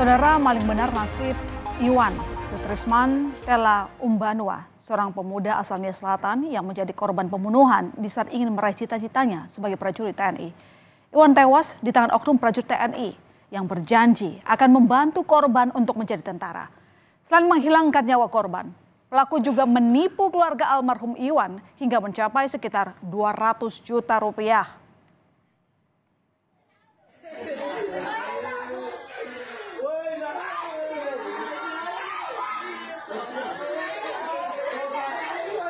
Saudara, maling benar nasib Iwan Sutrisman Tela Umbanua, seorang pemuda asal Nias Selatan yang menjadi korban pembunuhan di saat ingin meraih cita-citanya sebagai prajurit TNI. Iwan tewas di tangan oknum prajurit TNI yang berjanji akan membantu korban untuk menjadi tentara. Selain menghilangkan nyawa korban, pelaku juga menipu keluarga almarhum Iwan hingga mencapai sekitar 200 juta rupiah.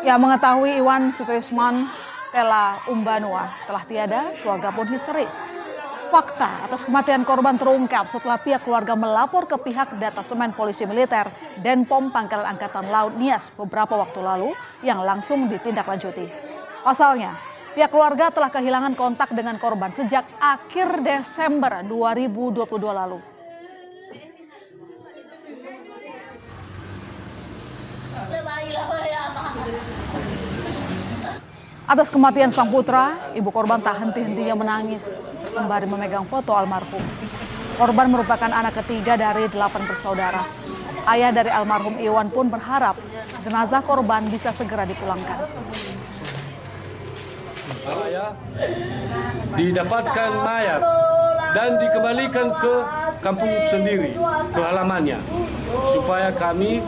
Ya, mengetahui Iwan Sutrisman Tela Umbanua telah tiada, keluarga pun histeris. Fakta atas kematian korban terungkap setelah pihak keluarga melapor ke pihak Detasemen Polisi Militer Denpom Pangkalan Angkatan Laut Nias beberapa waktu lalu yang langsung ditindaklanjuti. Pasalnya, pihak keluarga telah kehilangan kontak dengan korban sejak akhir Desember 2022 lalu. Atas kematian sang putra, ibu korban tak henti-hentinya menangis sembari memegang foto almarhum. Korban merupakan anak ketiga dari 8 bersaudara. Ayah dari almarhum Iwan pun berharap jenazah korban bisa segera dipulangkan. Didapatkan mayat dan dikembalikan ke kampung sendiri, ke halamannya, supaya kami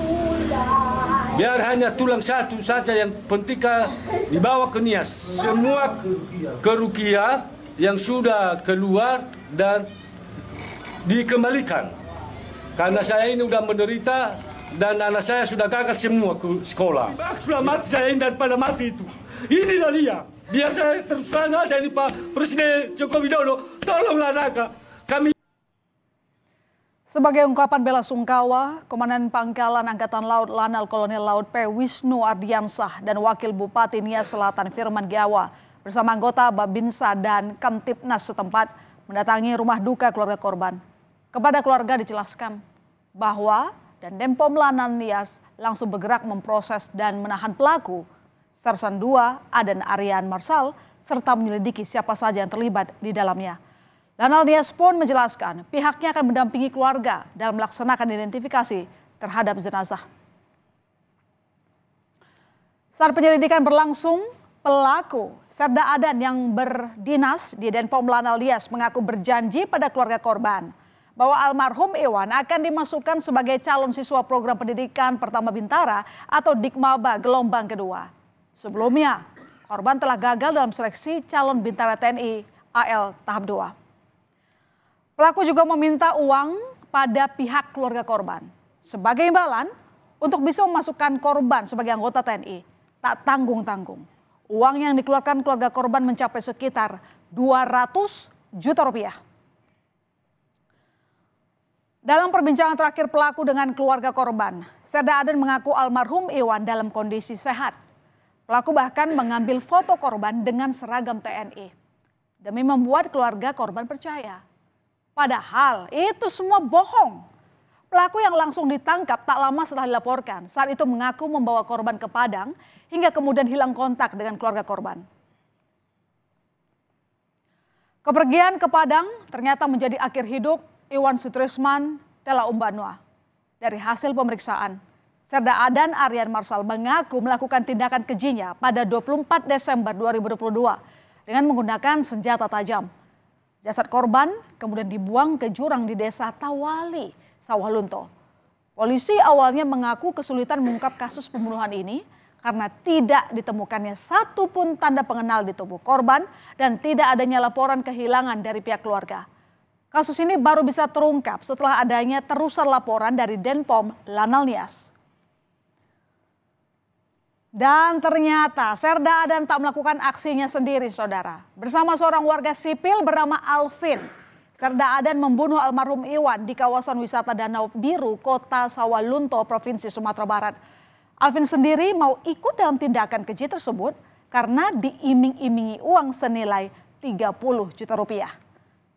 biar hanya tulang satu saja yang penting dibawa ke Nias. Semua kerugian yang sudah keluar dan dikembalikan. Karena saya ini sudah menderita dan anak saya sudah gagal semua ke sekolah. Sudah mati saya ini daripada mati itu. Inilah dia. Biar saya terus terang aja ini Pak Presiden Joko Widodo, tolonglah naga kami. Sebagai ungkapan bela sungkawa, Komandan Pangkalan Angkatan Laut Lanal Kolonel Laut P. Wisnu Ardiansah dan Wakil Bupati Nias Selatan Firman Giawa bersama anggota Babinsa dan Kamtipnas setempat mendatangi rumah duka keluarga korban. Kepada keluarga dijelaskan bahwa Denpom Lanal Nias langsung bergerak memproses dan menahan pelaku, Sersan II Aden Aryan Marsal, serta menyelidiki siapa saja yang terlibat di dalamnya. Lanal Nias pun menjelaskan pihaknya akan mendampingi keluarga dalam melaksanakan identifikasi terhadap jenazah. Saat penyelidikan berlangsung, pelaku Serda Adan yang berdinas di Denpom Lanal Nias mengaku berjanji pada keluarga korban bahwa almarhum Iwan akan dimasukkan sebagai calon siswa program pendidikan pertama Bintara atau Dikmaba gelombang kedua. Sebelumnya, korban telah gagal dalam seleksi calon Bintara TNI AL tahap 2. Pelaku juga meminta uang pada pihak keluarga korban sebagai imbalan untuk bisa memasukkan korban sebagai anggota TNI. Tak tanggung-tanggung. Uang yang dikeluarkan keluarga korban mencapai sekitar 200 juta rupiah. Dalam perbincangan terakhir pelaku dengan keluarga korban, Serda Aden mengaku almarhum Iwan dalam kondisi sehat. Pelaku bahkan mengambil foto korban dengan seragam TNI demi membuat keluarga korban percaya. Padahal itu semua bohong. Pelaku yang langsung ditangkap tak lama setelah dilaporkan. Saat itu mengaku membawa korban ke Padang hingga kemudian hilang kontak dengan keluarga korban. Kepergian ke Padang ternyata menjadi akhir hidup Iwan Sutrisman Tela Umbanua. Dari hasil pemeriksaan, Serda Adan Aryan Marsal mengaku melakukan tindakan kejinya pada 24 Desember 2022 dengan menggunakan senjata tajam. Jasad korban kemudian dibuang ke jurang di desa Tawali, Sawah Lunto. Polisi awalnya mengaku kesulitan mengungkap kasus pembunuhan ini karena tidak ditemukannya satupun tanda pengenal di tubuh korban dan tidak adanya laporan kehilangan dari pihak keluarga. Kasus ini baru bisa terungkap setelah adanya terusan laporan dari Denpom Lanal Nias. Dan ternyata Serda Adan tak melakukan aksinya sendiri, saudara. Bersama seorang warga sipil bernama Alvin, Serda Adan membunuh almarhum Iwan di kawasan wisata Danau Biru, Kota Sawah Lunto, Provinsi Sumatera Barat. Alvin sendiri mau ikut dalam tindakan keji tersebut karena diiming-imingi uang senilai 30 juta rupiah.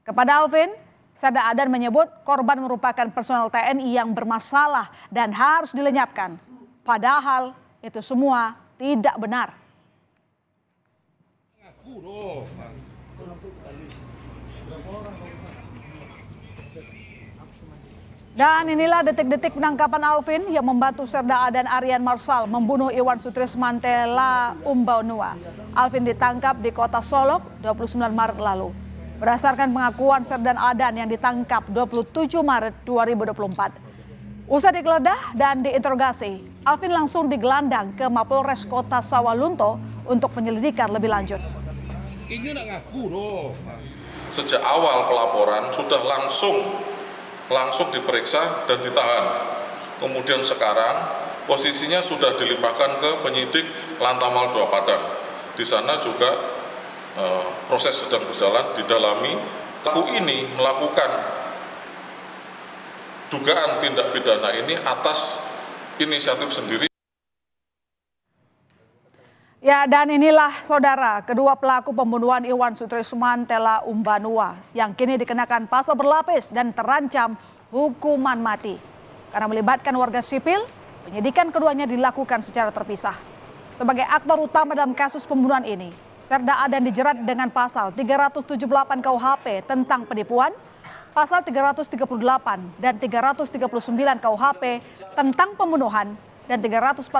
Kepada Alvin, Serda Adan menyebut korban merupakan personel TNI yang bermasalah dan harus dilenyapkan. Padahal itu semua tidak benar. Dan inilah detik-detik penangkapan Alvin yang membantu Serda dan Arian Marsal membunuh Iwan Sutrisman Tela Umbanua. Alvin ditangkap di kota Solok 29 Maret lalu. Berdasarkan pengakuan Serdan Adan yang ditangkap 27 Maret 2024. Usai digeledah dan diinterogasi, Alvin langsung digelandang ke Mapolres Kota Sawalunto untuk penyelidikan lebih lanjut. Ini nak ngaku dong. Sejak awal pelaporan sudah langsung diperiksa dan ditahan. Kemudian sekarang posisinya sudah dilimpahkan ke penyidik Lantamal 2 Padang. Di sana juga proses sedang berjalan, didalami. Pelaku ini melakukan dugaan tindak pidana ini atas inisiatif sendiri. Ya, dan inilah saudara, kedua pelaku pembunuhan Iwan Sutrisman Tela Umbanua yang kini dikenakan pasal berlapis dan terancam hukuman mati. Karena melibatkan warga sipil, penyidikan keduanya dilakukan secara terpisah. Sebagai aktor utama dalam kasus pembunuhan ini, Serda Adan dijerat dengan pasal 378 KUHP tentang penipuan, pasal 338 dan 339 KUHP tentang pembunuhan, dan 340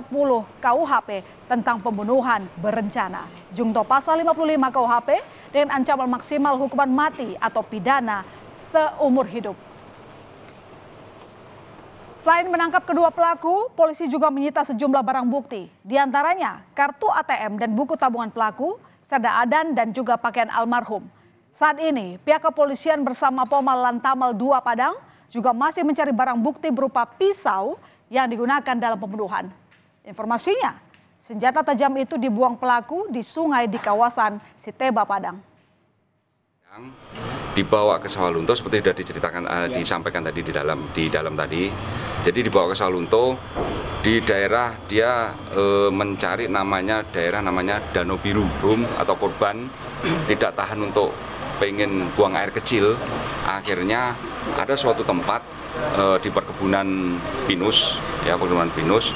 KUHP tentang pembunuhan berencana. Jungto pasal 55 KUHP dengan ancaman maksimal hukuman mati atau pidana seumur hidup. Selain menangkap kedua pelaku, polisi juga menyita sejumlah barang bukti. Di antaranya kartu ATM dan buku tabungan pelaku, Serda Adan dan juga pakaian almarhum. Saat ini pihak kepolisian bersama Pomal Lantamal 2 Padang juga masih mencari barang bukti berupa pisau yang digunakan dalam pembunuhan. Informasinya, senjata tajam itu dibuang pelaku di sungai di kawasan Siteba Padang. Dibawa ke Sawalunto seperti sudah diceritakan, disampaikan tadi di dalam tadi. Jadi dibawa ke Sawalunto, di daerah dia mencari daerah namanya Danau Biru. Atau korban tidak tahan untuk pengen buang air kecil, akhirnya ada suatu tempat di perkebunan pinus, ya perkebunan pinus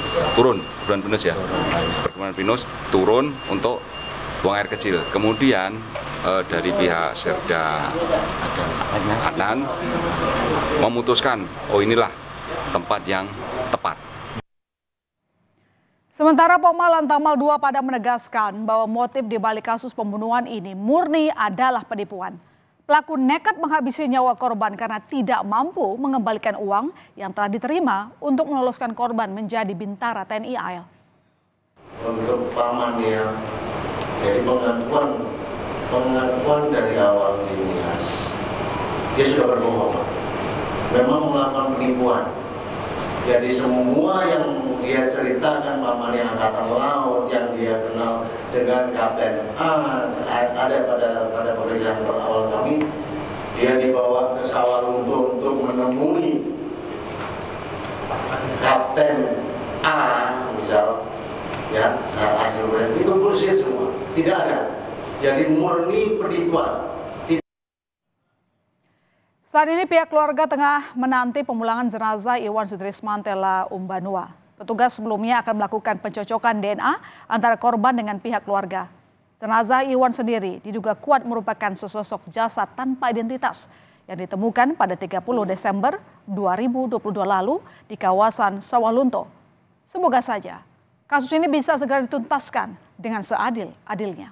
turun untuk buang air kecil. Kemudian dari pihak Serda Adan memutuskan, oh inilah tempat yang tepat. Sementara Pomal Lantamal 2 Padang menegaskan bahwa motif di balik kasus pembunuhan ini murni adalah penipuan. Pelaku nekat menghabisi nyawa korban karena tidak mampu mengembalikan uang yang telah diterima untuk meloloskan korban menjadi bintara TNI AL. Untuk pamannya, jadi pengakuan dari awal dinias, dia sudah berbohong. Memang melakukan penipuan. Jadi semua yang dia ceritakan pamannya angkatan laut yang dia kenal dengan Kapten A, ada pada pekerjaan awal kami, dia dibawa ke Sawalunto untuk menemui Kapten A, misal, ya hasil itu bullshit semua, tidak ada. Jadi murni penipuan. Saat ini pihak keluarga tengah menanti pemulangan jenazah Iwan Sutrisman Tela Umbanua. Petugas sebelumnya akan melakukan pencocokan DNA antara korban dengan pihak keluarga. Jenazah Iwan sendiri diduga kuat merupakan sesosok jasad tanpa identitas yang ditemukan pada 30 Desember 2022 lalu di kawasan Sawalunto. Semoga saja kasus ini bisa segera dituntaskan dengan seadil-adilnya.